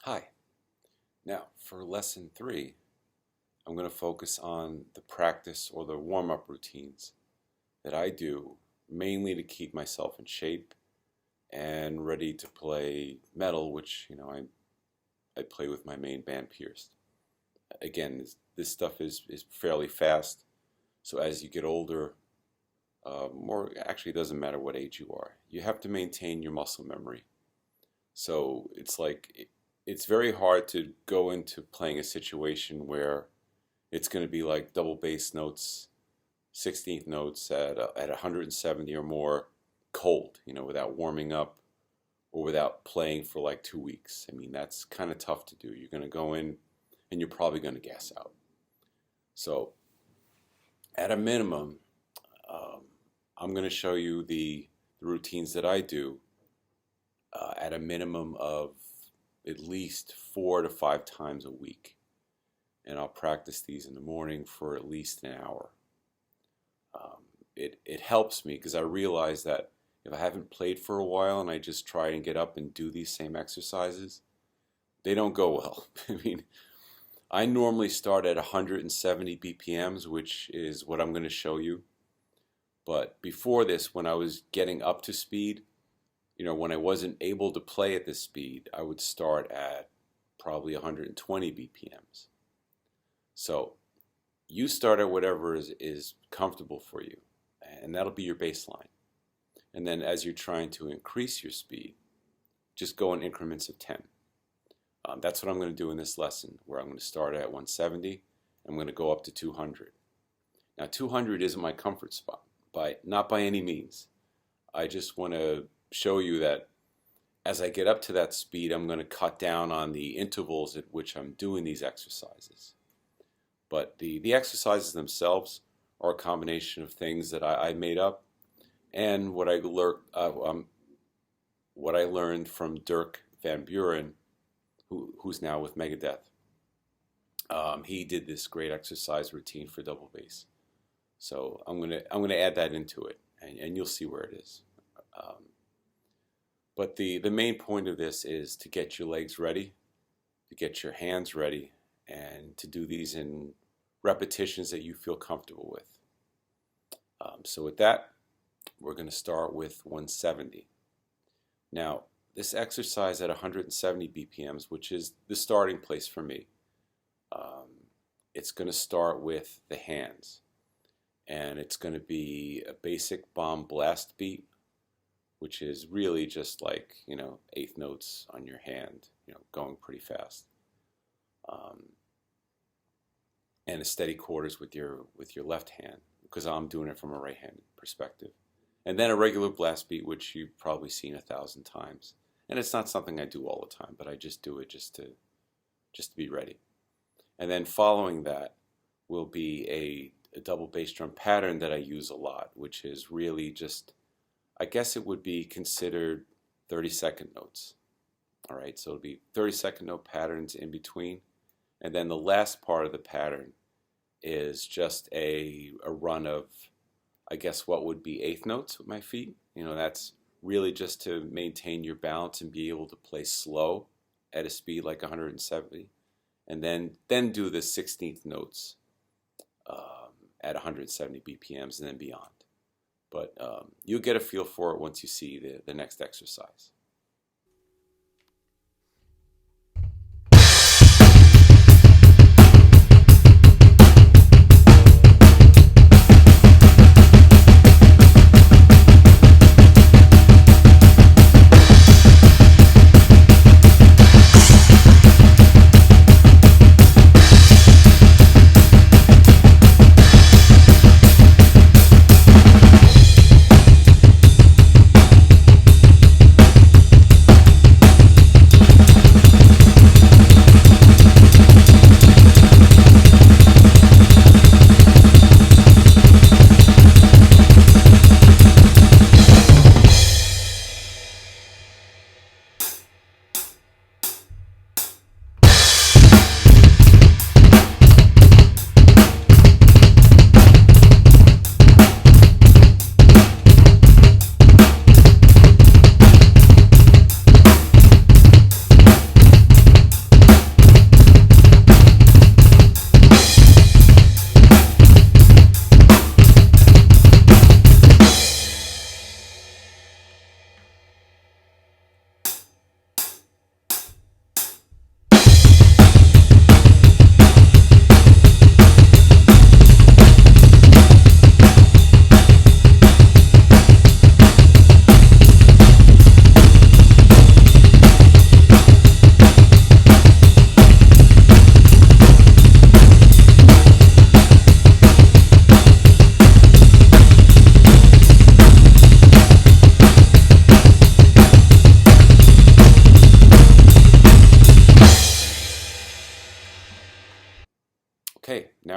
Hi. Now, for lesson 3, I'm going to focus on the practice or the warm-up routines that I do mainly to keep myself in shape and ready to play metal, which, I play with my main band Pierced. Again, this stuff is fairly fast, so as you get older, actually it doesn't matter what age you are, you have to maintain your muscle memory. So it's very hard to go into playing a situation where it's going to be like double bass notes, 16th notes at 170 or more cold, without warming up or without playing for like 2 weeks. I mean, that's kind of tough to do. You're going to go in and you're probably going to gas out. So at a minimum, I'm going to show you the routines that I do at a minimum of at least 4 to 5 times a week. And I'll practice these in the morning for at least an hour. It helps me because I realize that if I haven't played for a while and I just try and get up and do these same exercises, they don't go well. I mean, I normally start at 170 BPMs, which is what I'm going to show you. But before this, when I was getting up to speed, when I wasn't able to play at this speed, I would start at probably 120 BPMs. So you start at whatever is comfortable for you, and that'll be your baseline. And then as you're trying to increase your speed, just go in increments of 10. That's what I'm going to do in this lesson, where I'm going to start at 170, I'm going to go up to 200. Now 200 isn't my comfort spot, not by any means. I just want to show you that as I get up to that speed, I'm going to cut down on the intervals at which I'm doing these exercises. But the exercises themselves are a combination of things that I made up and what I learned from Dirk Van Buren, who's now with Megadeth. He did this great exercise routine for double bass. So I'm gonna add that into it, and you'll see where it is. But the main point of this is to get your legs ready, to get your hands ready, and to do these in repetitions that you feel comfortable with. So with that, we're going to start with 170. Now, this exercise at 170 BPMs, which is the starting place for me, it's going to start with the hands. And it's going to be a basic bomb blast beat, which is really just like, eighth notes on your hand, going pretty fast. And a steady quarters with your left hand, because I'm doing it from a right-handed perspective. And then a regular blast beat, which you've probably seen 1,000 times. And it's not something I do all the time, but I just do it just to be ready. And then following that will be a double bass drum pattern that I use a lot, which is really just, I guess it would be considered 30-second notes. All right, so it'll be 30-second note patterns in between. And then the last part of the pattern is just a run of, I guess, what would be eighth notes with my feet. That's really just to maintain your balance and be able to play slow at a speed like 170. And then do the 16th notes at 170 BPMs and then beyond. But you'll get a feel for it once you see the next exercise.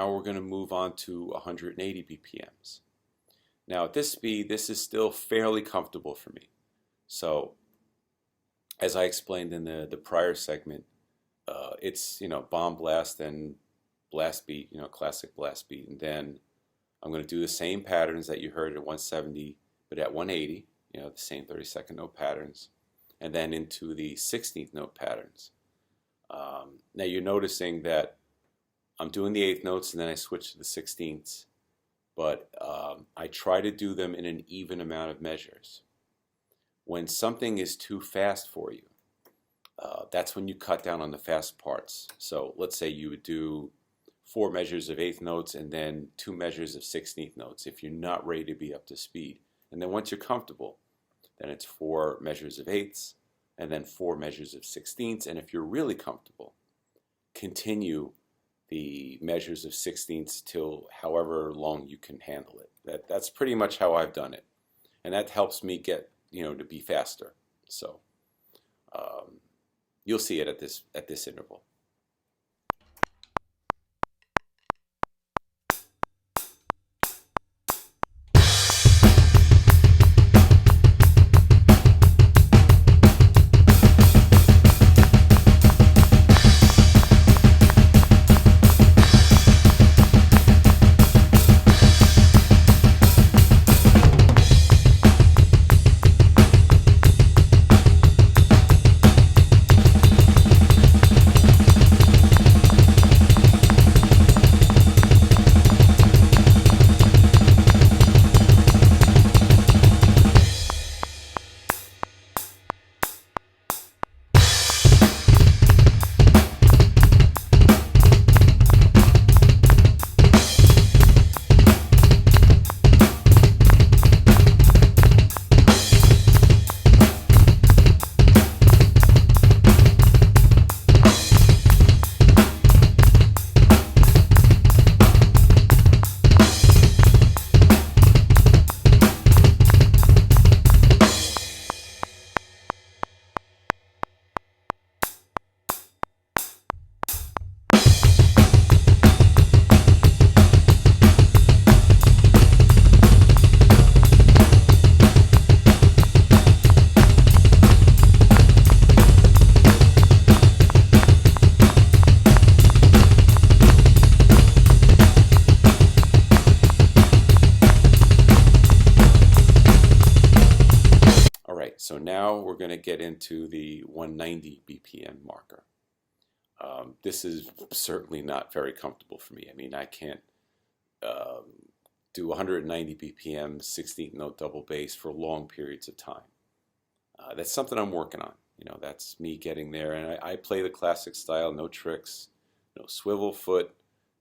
now we're going to move on to 180 BPMs. Now at this speed, this is still fairly comfortable for me. So as I explained in the prior segment, it's, bomb blast and blast beat, classic blast beat. And then I'm going to do the same patterns that you heard at 170, but at 180, the same 32nd note patterns, and then into the 16th note patterns. Now you're noticing that I'm doing the 8th notes and then I switch to the 16ths, but I try to do them in an even amount of measures. When something is too fast for you, that's when you cut down on the fast parts. So let's say you would do 4 measures of 8th notes and then 2 measures of 16th notes if you're not ready to be up to speed. And then once you're comfortable, then it's 4 measures of 8ths and then 4 measures of 16ths. And if you're really comfortable, continue the measures of 16ths till however long you can handle it. That's pretty much how I've done it. And that helps me get, to be faster. So you'll see it at this interval. So now we're going to get into the 190 BPM marker. This is certainly not very comfortable for me. I mean, I can't do 190 BPM, 16th note double bass for long periods of time. That's something I'm working on. That's me getting there. And I play the classic style, no tricks, no swivel foot,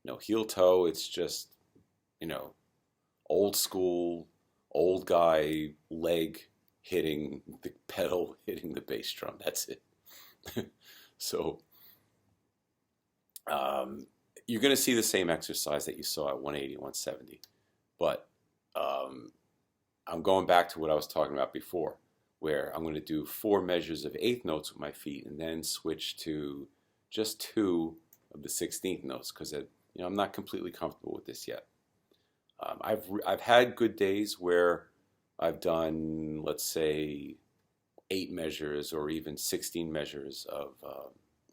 no heel toe. It's just, old school, old guy leg hitting the pedal, hitting the bass drum. That's it. So you're going to see the same exercise that you saw at 180, 170. But I'm going back to what I was talking about before, where I'm going to do 4 measures of 8th notes with my feet and then switch to just 2 of the 16th notes, because I'm not completely comfortable with this yet. I've had good days where I've done, let's say, 8 measures or even 16 measures of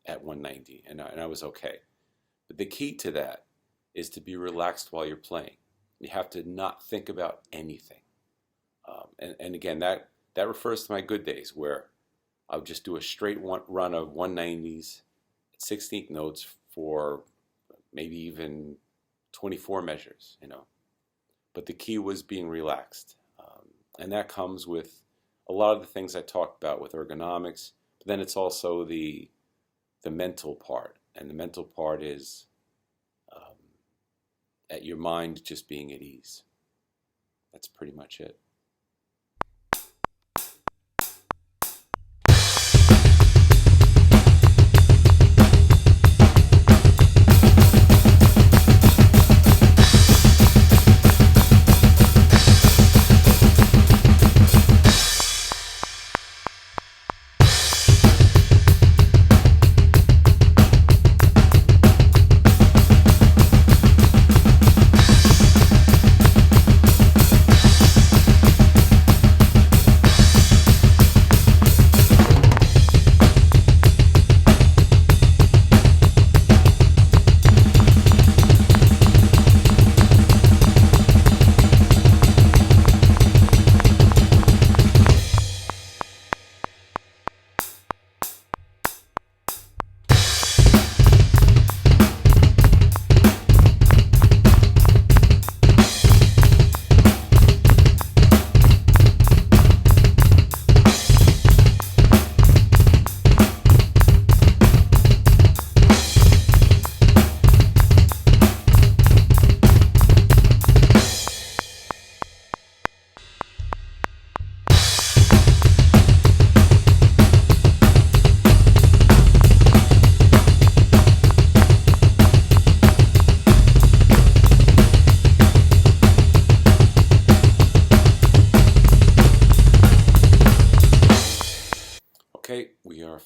at 190, and I was okay. But the key to that is to be relaxed while you're playing. You have to not think about anything. And again, that refers to my good days where I'll just do a straight run of 190s at 16th notes for maybe even 24 measures, But the key was being relaxed. And that comes with a lot of the things I talked about with ergonomics, but then it's also the mental part. And the mental part is at your mind just being at ease. That's pretty much it.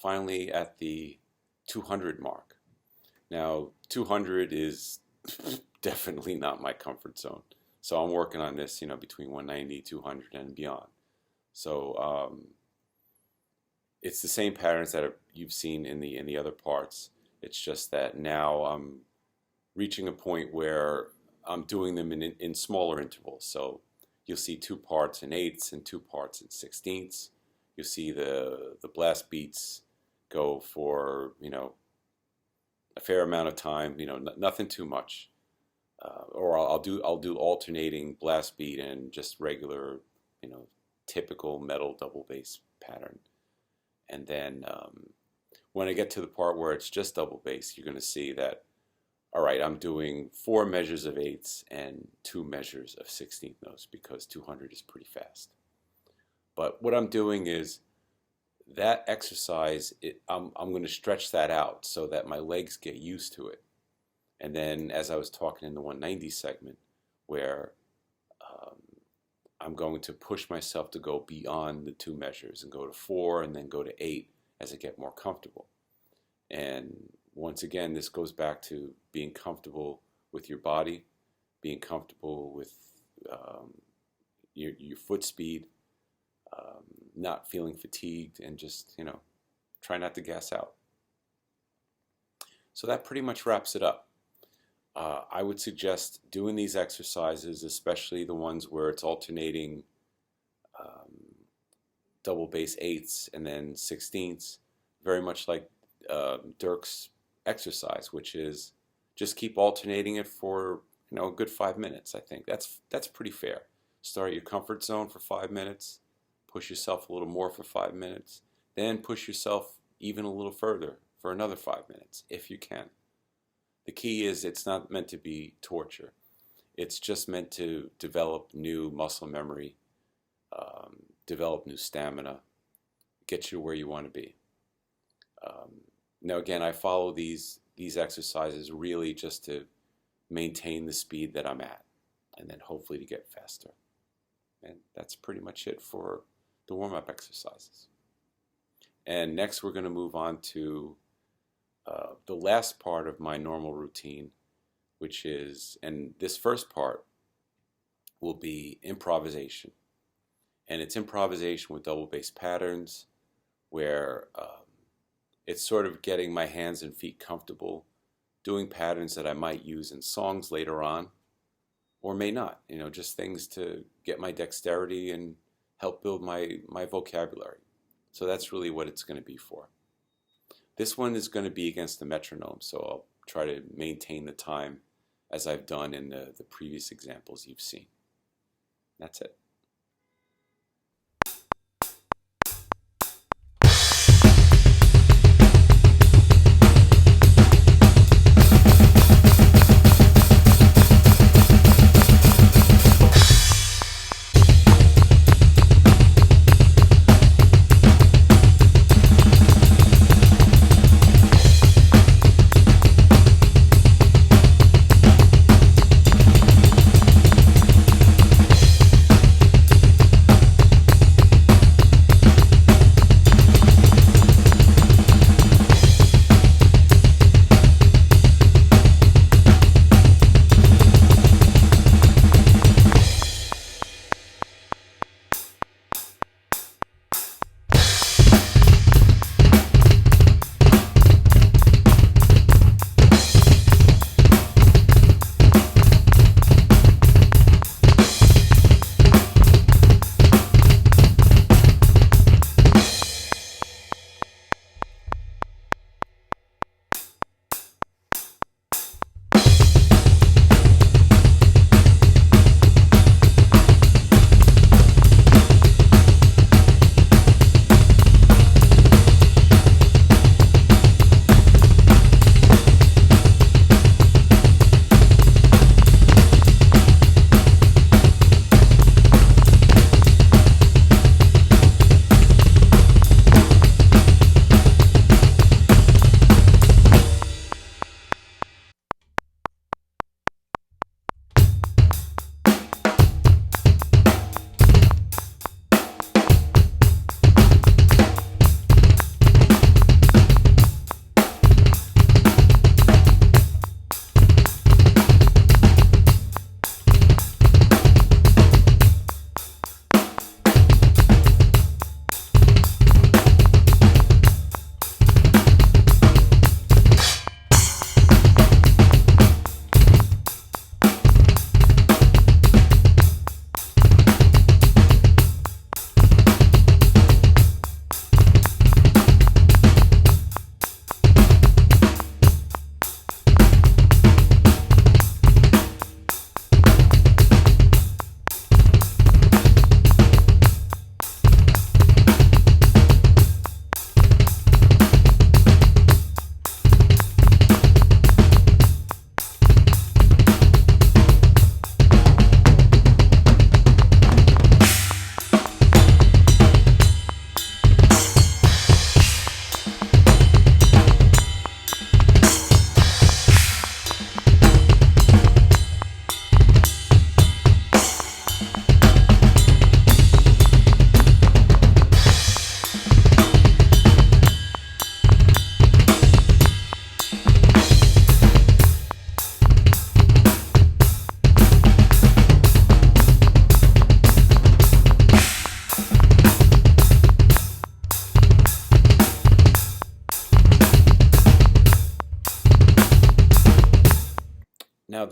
finally at the 200 mark. Now, 200 is definitely not my comfort zone. So I'm working on this, between 190, 200, and beyond. So it's the same patterns that you've seen in the other parts. It's just that now I'm reaching a point where I'm doing them in smaller intervals. So you'll see 2 parts in eighths and 2 parts in sixteenths. You'll see the blast beats go for a fair amount of time. Nothing too much. Or I'll do alternating blast beat and just regular, typical metal double bass pattern. And then when I get to the part where it's just double bass, you're going to see that, all right, I'm doing 4 measures of eighths and 2 measures of 16th notes because 200 is pretty fast. But what I'm doing is that exercise, I'm going to stretch that out so that my legs get used to it. And then, as I was talking in the 190 segment, where I'm going to push myself to go beyond the 2 measures and go to 4 and then go to 8 as I get more comfortable. And once again, this goes back to being comfortable with your body, being comfortable with your foot speed, not feeling fatigued, and just, try not to gas out. So that pretty much wraps it up. I would suggest doing these exercises, especially the ones where it's alternating double bass eighths and then sixteenths, very much like Dirk's exercise, which is just keep alternating it for a good 5 minutes. I think that's pretty fair. Start at your comfort zone for 5 minutes, push yourself a little more for 5 minutes, then push yourself even a little further for another 5 minutes if you can. The key is it's not meant to be torture. It's just meant to develop new muscle memory, develop new stamina, get you where you want to be. Now again, I follow these exercises really just to maintain the speed that I'm at, and then hopefully to get faster. And that's pretty much it for the warm-up exercises. And next we're going to move on to the last part of my normal routine, which is, and this first part will be improvisation. And it's improvisation with double bass patterns, where it's sort of getting my hands and feet comfortable doing patterns that I might use in songs later on, or may not, just things to get my dexterity and help build my vocabulary. So that's really what it's going to be for. This one is going to be against the metronome, so I'll try to maintain the time as I've done in the previous examples you've seen. That's it.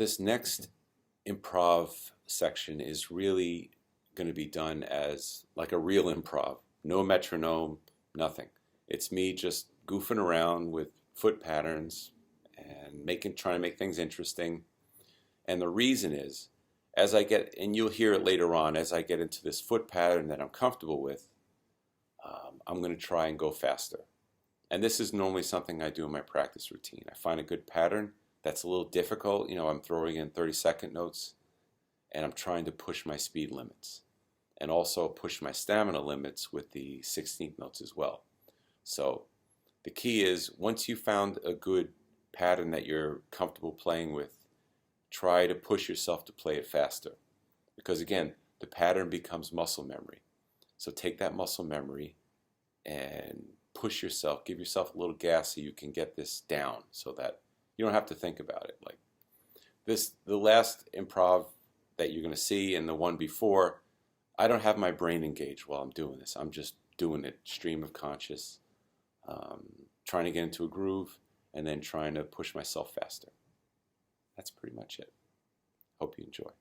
this next improv section is really going to be done as like a real improv. No metronome, nothing. It's me just goofing around with foot patterns and trying to make things interesting. And the reason is, as I get, and you'll hear it later on, as I get into this foot pattern that I'm comfortable with, I'm going to try and go faster. And this is normally something I do in my practice routine. I find a good pattern that's a little difficult. You know, I'm throwing in 30-second notes, and I'm trying to push my speed limits, and also push my stamina limits with the 16th notes as well. So the key is, once you found a good pattern that you're comfortable playing with, try to push yourself to play it faster. Because again, the pattern becomes muscle memory. So take that muscle memory and push yourself, give yourself a little gas so you can get this down so that you don't have to think about it. Like this, the last improv that you're going to see and the one before, I don't have my brain engaged while I'm doing this. I'm just doing it stream of conscious, trying to get into a groove and then trying to push myself faster. That's pretty much it. Hope you enjoy.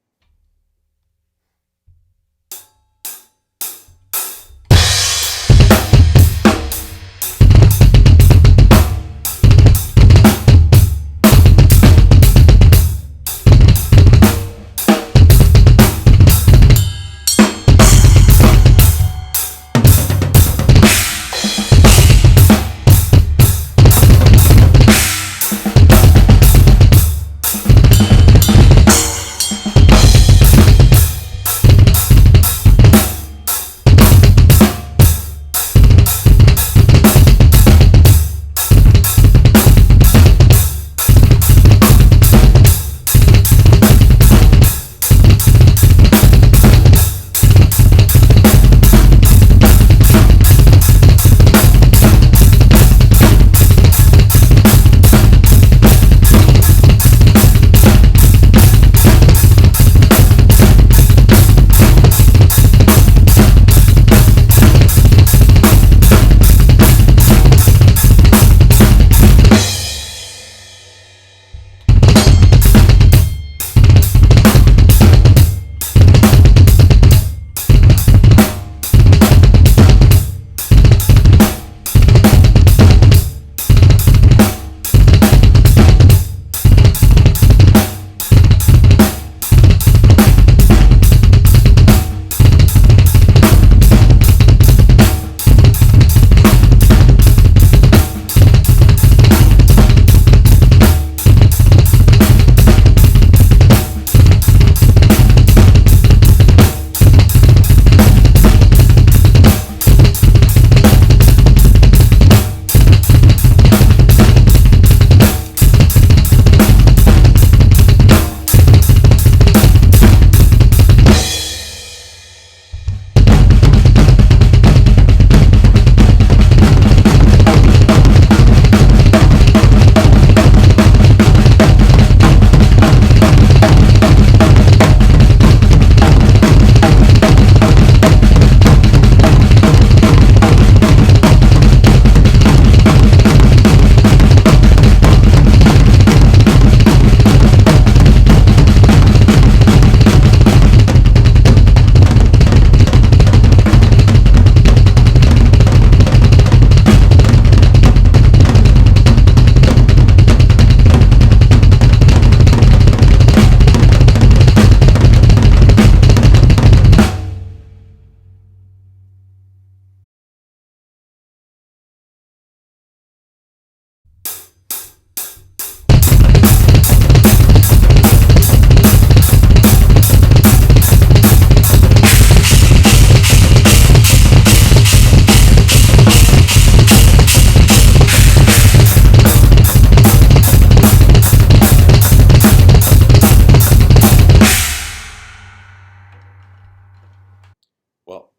Well,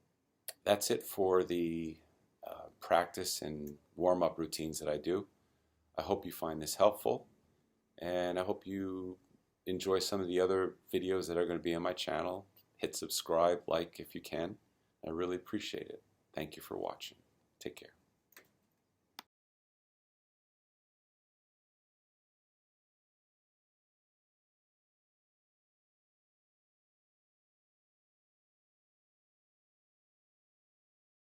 that's it for the practice and warm-up routines that I do. I hope you find this helpful, and I hope you enjoy some of the other videos that are going to be on my channel. Hit subscribe, like if you can. I really appreciate it. Thank you for watching. Take care.